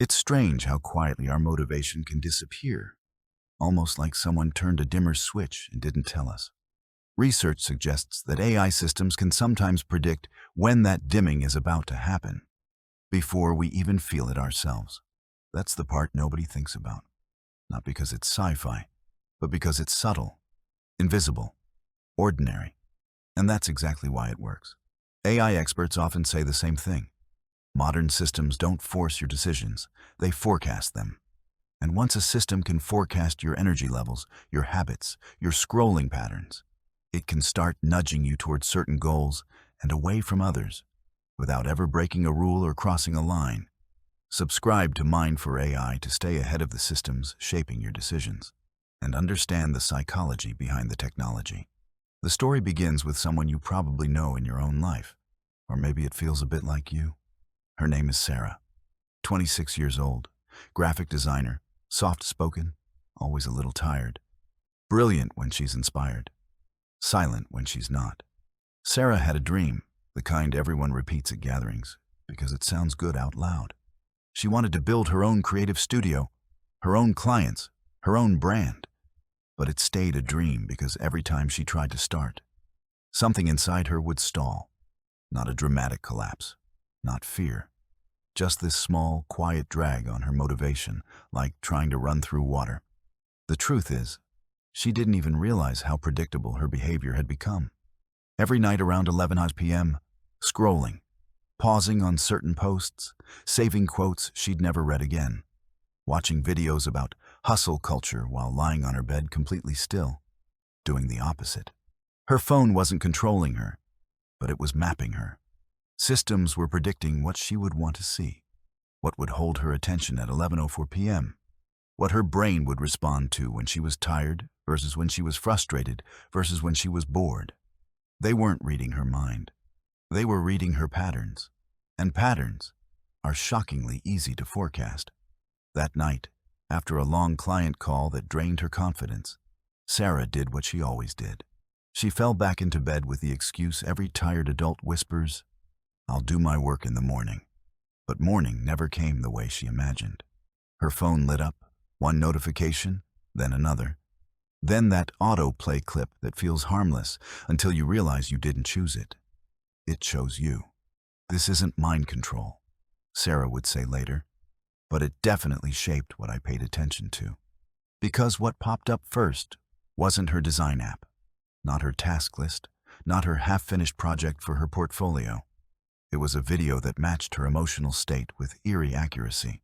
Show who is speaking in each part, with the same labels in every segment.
Speaker 1: It's strange how quietly our motivation can disappear, almost like someone turned a dimmer switch and didn't tell us. Research suggests that AI systems can sometimes predict when that dimming is about to happen, before we even feel it ourselves. That's the part nobody thinks about. Not because it's sci-fi, but because it's subtle, invisible, ordinary. And that's exactly why it works. AI experts often say the same thing. Modern systems don't force your decisions, they forecast them. And once a system can forecast your energy levels, your habits, your scrolling patterns, it can start nudging you towards certain goals and away from others, without ever breaking a rule or crossing a line. Subscribe to Mind for AI to stay ahead of the systems shaping your decisions, and understand the psychology behind the technology. The story begins with someone you probably know in your own life, or maybe it feels a bit like you. Her name is Sarah, 26 years old, graphic designer, soft-spoken, always a little tired, brilliant when she's inspired, silent when she's not. Sarah had a dream, the kind everyone repeats at gatherings, because it sounds good out loud. She wanted to build her own creative studio, her own clients, her own brand. But it stayed a dream because every time she tried to start, something inside her would stall. Not a dramatic collapse, not fear. Just this small, quiet drag on her motivation, like trying to run through water. The truth is, she didn't even realize how predictable her behavior had become. Every night around 11 p.m., scrolling, pausing on certain posts, saving quotes she'd never read again, watching videos about hustle culture while lying on her bed completely still, doing the opposite. Her phone wasn't controlling her, but it was mapping her. Systems were predicting what she would want to see, what would hold her attention at 11:04 p.m., what her brain would respond to when she was tired versus when she was frustrated versus when she was bored. They weren't reading her mind. They were reading her patterns, and patterns are shockingly easy to forecast. That night, after a long client call that drained her confidence, Sarah did what she always did. She fell back into bed with the excuse every tired adult whispers, "I'll do my work in the morning." But morning never came the way she imagined. Her phone lit up, one notification, then another. Then that autoplay clip that feels harmless until you realize you didn't choose it. It chose you. This isn't mind control, Sarah would say later, but it definitely shaped what I paid attention to. Because what popped up first wasn't her design app, not her task list, not her half-finished project for her portfolio. It was a video that matched her emotional state with eerie accuracy.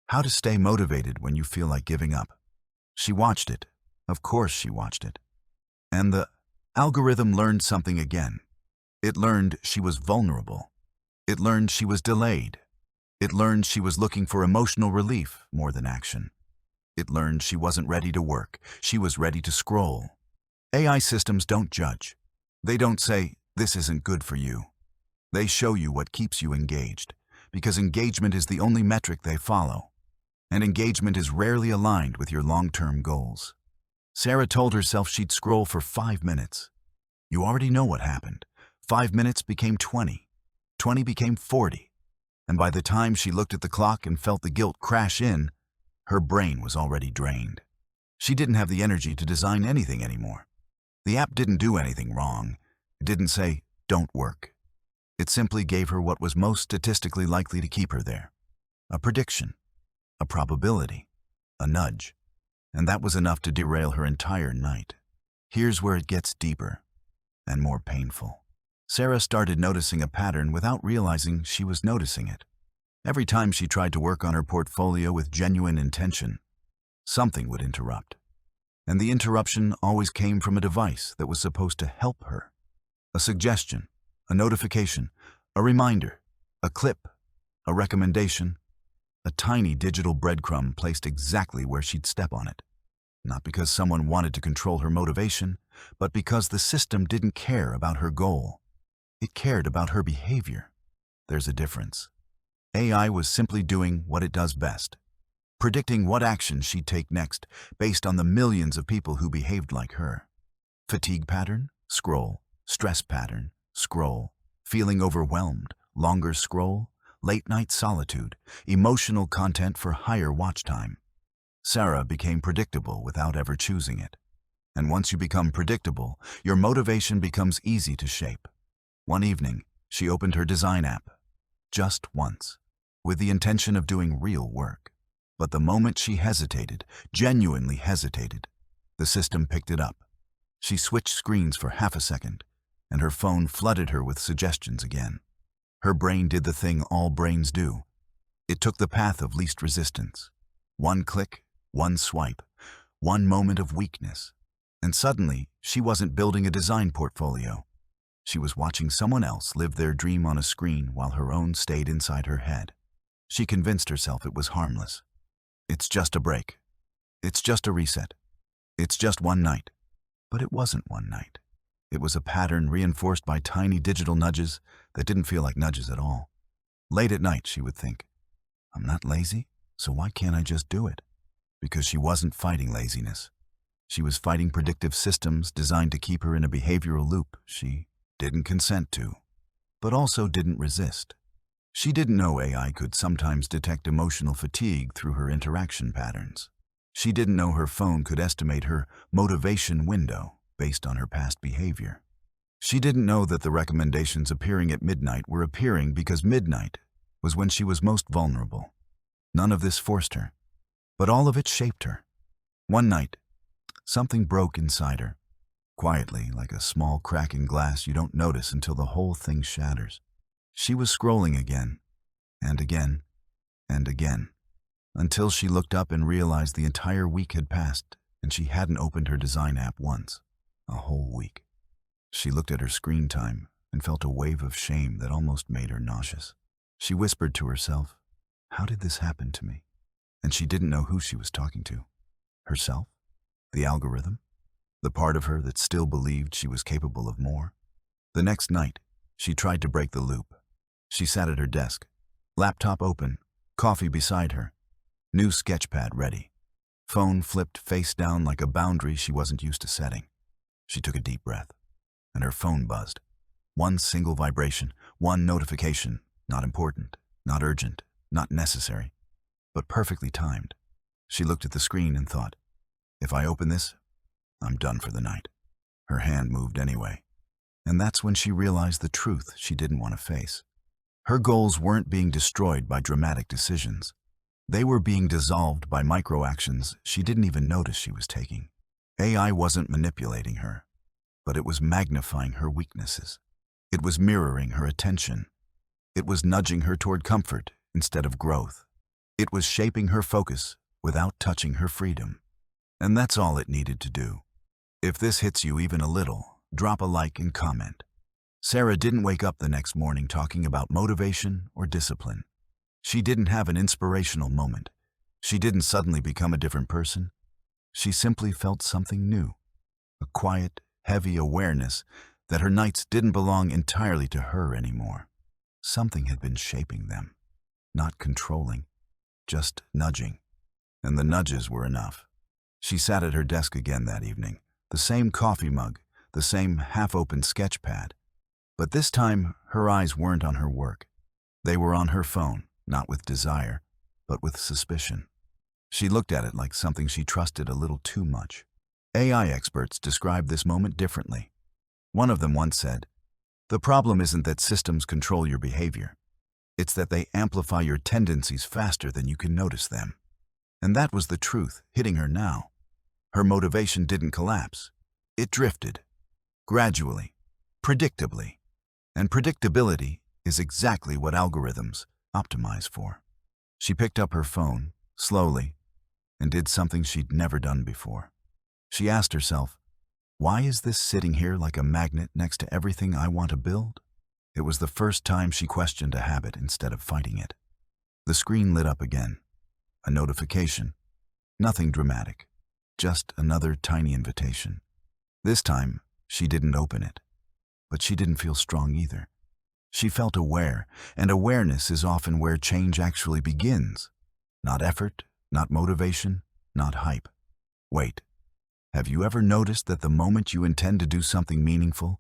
Speaker 1: How to stay motivated when you feel like giving up. She watched it. Of course she watched it. And the algorithm learned something again. It learned she was vulnerable. It learned she was delayed. It learned she was looking for emotional relief more than action. It learned she wasn't ready to work. She was ready to scroll. AI systems don't judge. They don't say, "This isn't good for you." They show you what keeps you engaged, because engagement is the only metric they follow. And engagement is rarely aligned with your long-term goals. Sarah told herself she'd scroll for 5 minutes. You already know what happened. 5 minutes became 20. 20 became 40. And by the time she looked at the clock and felt the guilt crash in, her brain was already drained. She didn't have the energy to design anything anymore. The app didn't do anything wrong. It didn't say, "Don't work." It simply gave her what was most statistically likely to keep her there. A prediction, a probability, a nudge. And that was enough to derail her entire night. Here's where it gets deeper and more painful. Sarah started noticing a pattern without realizing she was noticing it. Every time she tried to work on her portfolio with genuine intention, something would interrupt. And the interruption always came from a device that was supposed to help her. A suggestion, a notification, a reminder, a clip, a recommendation, a tiny digital breadcrumb placed exactly where she'd step on it. Not because someone wanted to control her motivation, but because the system didn't care about her goal. It cared about her behavior. There's a difference. AI was simply doing what it does best, predicting what action she'd take next based on the millions of people who behaved like her. Fatigue pattern, scroll. Stress pattern, scroll. Feeling overwhelmed, longer scroll. late-night solitude, emotional content for higher watch time. Sarah became predictable without ever choosing it. And once you become predictable, your motivation becomes easy to shape. One evening, she opened her design app, just once, with the intention of doing real work. But the moment she hesitated, genuinely hesitated, the system picked it up. She switched screens for half a second, and her phone flooded her with suggestions again. Her brain did the thing all brains do. It took the path of least resistance. One click, one swipe, one moment of weakness. And suddenly, she wasn't building a design portfolio. She was watching someone else live their dream on a screen while her own stayed inside her head. She convinced herself it was harmless. It's just a break. It's just a reset. It's just one night. But it wasn't one night. It was a pattern reinforced by tiny digital nudges that didn't feel like nudges at all. Late at night, she would think, I'm not lazy, so why can't I just do it? Because she wasn't fighting laziness. She was fighting predictive systems designed to keep her in a behavioral loop she didn't consent to, but also didn't resist. She didn't know AI could sometimes detect emotional fatigue through her interaction patterns. She didn't know her phone could estimate her motivation window based on her past behavior. She didn't know that the recommendations appearing at midnight were appearing because midnight was when she was most vulnerable. None of this forced her, but all of it shaped her. One night, something broke inside her, quietly, like a small crack in glass you don't notice until the whole thing shatters. She was scrolling again, and again, and again, until she looked up and realized the entire week had passed and she hadn't opened her design app once. A whole week. She looked at her screen time and felt a wave of shame that almost made her nauseous. She whispered to herself, how did this happen to me? And she didn't know who she was talking to. Herself? The algorithm? The part of her that still believed she was capable of more? The next night, she tried to break the loop. She sat at her desk, laptop open, coffee beside her, new sketchpad ready. Phone flipped face down like a boundary she wasn't used to setting. She took a deep breath, and her phone buzzed. One single vibration, one notification, not important, not urgent, not necessary, but perfectly timed. She looked at the screen and thought, if I open this, I'm done for the night. Her hand moved anyway, and that's when she realized the truth she didn't want to face. Her goals weren't being destroyed by dramatic decisions. They were being dissolved by micro-actions she didn't even notice she was taking. AI wasn't manipulating her, but it was magnifying her weaknesses. It was mirroring her attention. It was nudging her toward comfort instead of growth. It was shaping her focus without touching her freedom. And that's all it needed to do. If this hits you even a little, drop a like and comment. Sarah didn't wake up the next morning talking about motivation or discipline. She didn't have an inspirational moment. She didn't suddenly become a different person. She simply felt something new, a quiet, heavy awareness that her nights didn't belong entirely to her anymore. Something had been shaping them, not controlling, just nudging. And the nudges were enough. She sat at her desk again that evening, the same coffee mug, the same half-open sketch pad. But this time, her eyes weren't on her work. They were on her phone, not with desire, but with suspicion. She looked at it like something she trusted a little too much. AI experts describe this moment differently. One of them once said, the problem isn't that systems control your behavior. It's that they amplify your tendencies faster than you can notice them. And that was the truth hitting her now. Her motivation didn't collapse. It drifted. Gradually. Predictably. And predictability is exactly what algorithms optimize for. She picked up her phone, slowly, and did something she'd never done before. She asked herself, why is this sitting here like a magnet next to everything I want to build? It was the first time she questioned a habit instead of fighting it. The screen lit up again. A notification. Nothing dramatic. Just another tiny invitation. This time, she didn't open it. But she didn't feel strong either. She felt aware, and awareness is often where change actually begins. Not effort, not motivation, not hype. Wait, have you ever noticed that the moment you intend to do something meaningful,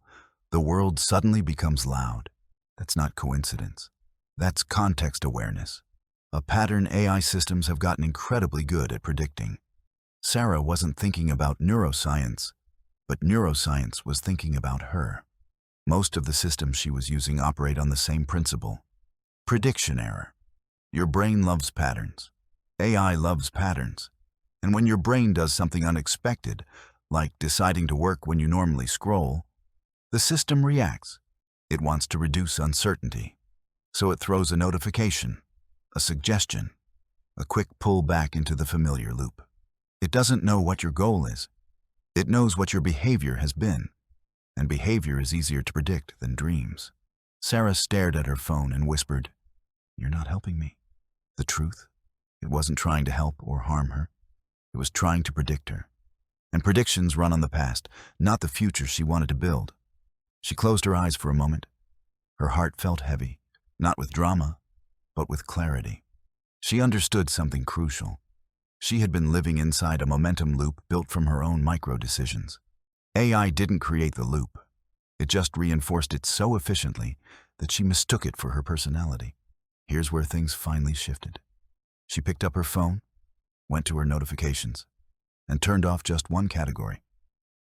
Speaker 1: the world suddenly becomes loud? That's not coincidence. That's context awareness, a pattern AI systems have gotten incredibly good at predicting. Sarah wasn't thinking about neuroscience, but neuroscience was thinking about her. Most of the systems she was using operate on the same principle. Prediction error. Your brain loves patterns. AI loves patterns. And when your brain does something unexpected, like deciding to work when you normally scroll, the system reacts. It wants to reduce uncertainty. So it throws a notification, a suggestion, a quick pull back into the familiar loop. It doesn't know what your goal is. It knows what your behavior has been. And behavior is easier to predict than dreams. Sarah stared at her phone and whispered, "You're not helping me." The truth? It wasn't trying to help or harm her. It was trying to predict her. And predictions run on the past, not the future she wanted to build. She closed her eyes for a moment. Her heart felt heavy, not with drama, but with clarity. She understood something crucial. She had been living inside a momentum loop built from her own micro-decisions. AI didn't create the loop. It just reinforced it so efficiently that she mistook it for her personality. Here's where things finally shifted. She picked up her phone, went to her notifications, and turned off just one category.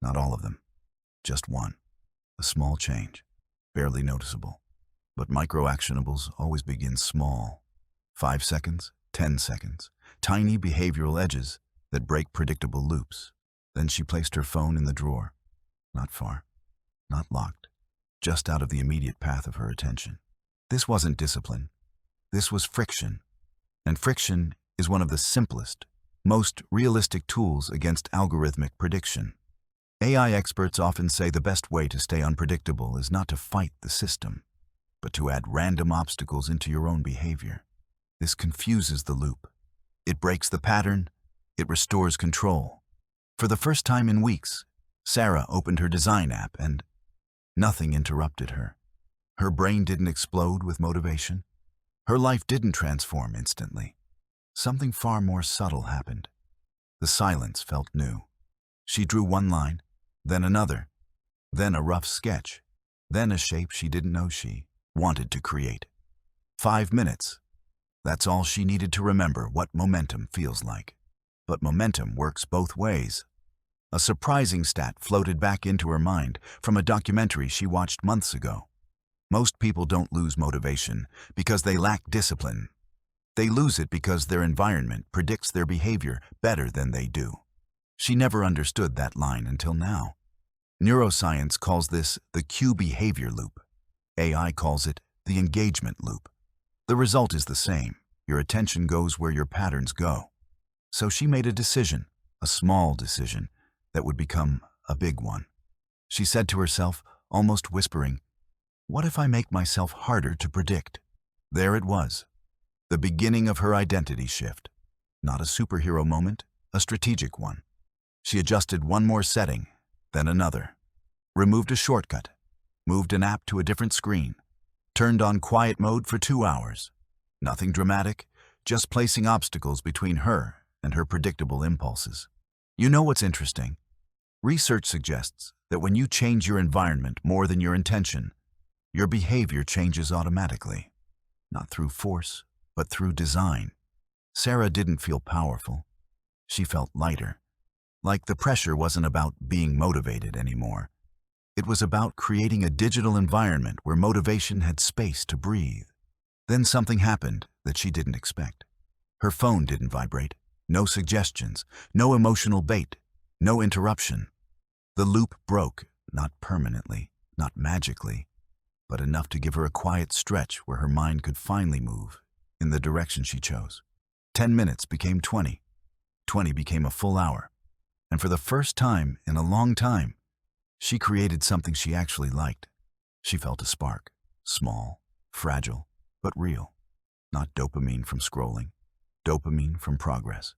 Speaker 1: Not all of them, just one. A small change, barely noticeable. But micro-actionables always begin small. 5 seconds, 10 seconds, tiny behavioral edges that break predictable loops. Then she placed her phone in the drawer. Not far, not locked, just out of the immediate path of her attention. This wasn't discipline. This was friction. And friction is one of the simplest, most realistic tools against algorithmic prediction. AI experts often say the best way to stay unpredictable is not to fight the system, but to add random obstacles into your own behavior. This confuses the loop. It breaks the pattern. It restores control. For the first time in weeks, Sarah opened her design app and nothing interrupted her. Her brain didn't explode with motivation. Her life didn't transform instantly. Something far more subtle happened. The silence felt new. She drew one line, then another, then a rough sketch, then a shape she didn't know she wanted to create. 5 minutes. That's all she needed to remember what momentum feels like. But momentum works both ways. A surprising stat floated back into her mind from a documentary she watched months ago. Most people don't lose motivation because they lack discipline. They lose it because their environment predicts their behavior better than they do. She never understood that line until now. Neuroscience calls this the cue behavior loop. AI calls it the engagement loop. The result is the same. Your attention goes where your patterns go. So she made a decision, a small decision, that would become a big one. She said to herself, almost whispering, "What if I make myself harder to predict?" There it was, the beginning of her identity shift. Not a superhero moment, a strategic one. She adjusted one more setting, then another. Removed a shortcut, moved an app to a different screen, turned on quiet mode for 2 hours. Nothing dramatic, just placing obstacles between her and her predictable impulses. You know what's interesting? Research suggests that when you change your environment more than your intention, your behavior changes automatically. Not through force, but through design. Sarah didn't feel powerful. She felt lighter. Like the pressure wasn't about being motivated anymore. It was about creating a digital environment where motivation had space to breathe. Then something happened that she didn't expect. Her phone didn't vibrate. No suggestions, no emotional bait, no interruption. The loop broke, not permanently, not magically, but enough to give her a quiet stretch where her mind could finally move in the direction she chose. 10 minutes became 20. 20 became a full hour. And for the first time in a long time, she created something she actually liked. She felt a spark, small, fragile, but real. Not dopamine from scrolling, dopamine from progress.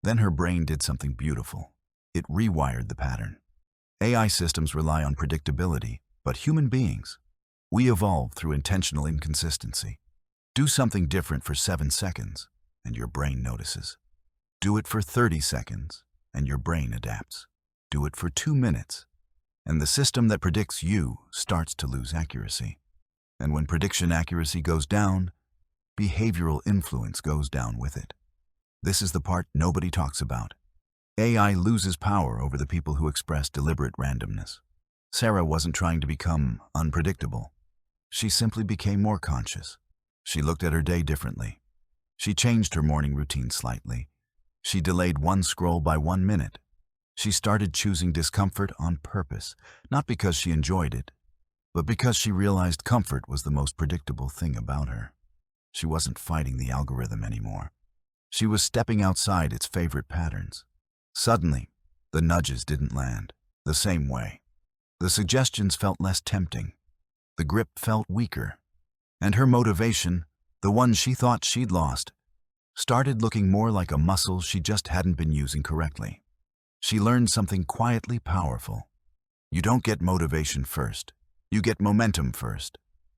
Speaker 1: Then her brain did something beautiful. It rewired the pattern. AI systems rely on predictability, but human beings, we evolve through intentional inconsistency. Do something different for 7 seconds, and your brain notices. Do it for 30 seconds, and your brain adapts. Do it for 2 minutes, and the system that predicts you starts to lose accuracy. And when prediction accuracy goes down, behavioral influence goes down with it. This is the part nobody talks about. AI loses power over the people who express deliberate randomness. Sarah wasn't trying to become unpredictable. She simply became more conscious. She looked at her day differently. She changed her morning routine slightly. She delayed one scroll by 1 minute. She started choosing discomfort on purpose, not because she enjoyed it, but because she realized comfort was the most predictable thing about her. She wasn't fighting the algorithm anymore. She was stepping outside its favorite patterns. Suddenly, the nudges didn't land the same way. The suggestions felt less tempting. The grip felt weaker. And her motivation, the one she thought she'd lost, started looking more like a muscle she just hadn't been using correctly. She learned something quietly powerful. You don't get motivation first. You get momentum first.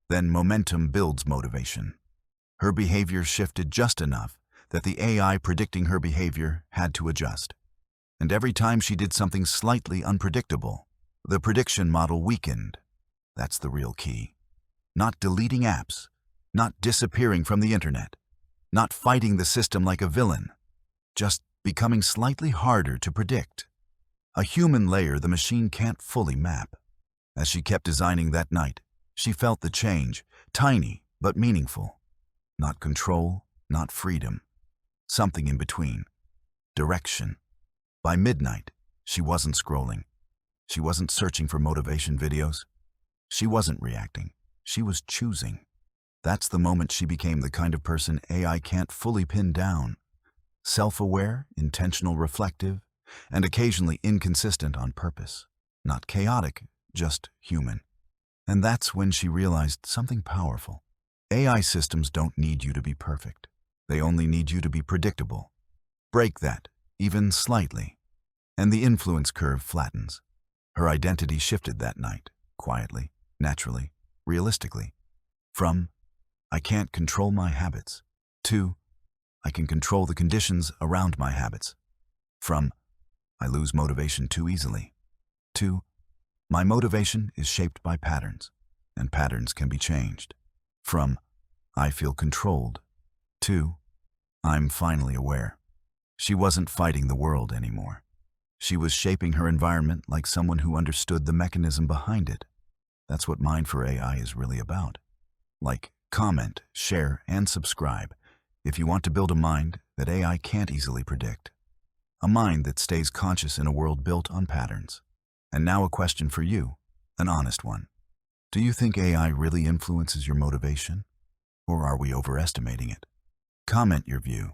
Speaker 1: Then momentum builds motivation. Her behavior shifted just enough that the AI predicting her behavior had to adjust. And every time she did something slightly unpredictable, the prediction model weakened. That's the real key. Not deleting apps, not disappearing from the internet, not fighting the system like a villain, just becoming slightly harder to predict. A human layer the machine can't fully map. As she kept designing that night, she felt the change, tiny but meaningful. Not control, not freedom. Something in between. Direction. By midnight, she wasn't scrolling. She wasn't searching for motivation videos. She wasn't reacting. She was choosing. That's the moment she became the kind of person AI can't fully pin down. Self-aware, intentional, reflective, and occasionally inconsistent on purpose. Not chaotic, just human. And that's when she realized something powerful. AI systems don't need you to be perfect. They only need you to be predictable. Break that, even slightly, and the influence curve flattens. Her identity shifted that night, quietly, naturally, realistically. From, I can't control my habits, to, I can control the conditions around my habits. From, I lose motivation too easily, to, my motivation is shaped by patterns, and patterns can be changed. From, I feel controlled, to, I'm finally aware. She wasn't fighting the world anymore. She was shaping her environment like someone who understood the mechanism behind it. That's what Mind for AI is really about. Like, comment, share, and subscribe if you want to build a mind that AI can't easily predict. A mind that stays conscious in a world built on patterns. And now a question for you, an honest one. Do you think AI really influences your motivation? Or are we overestimating it? Comment your view.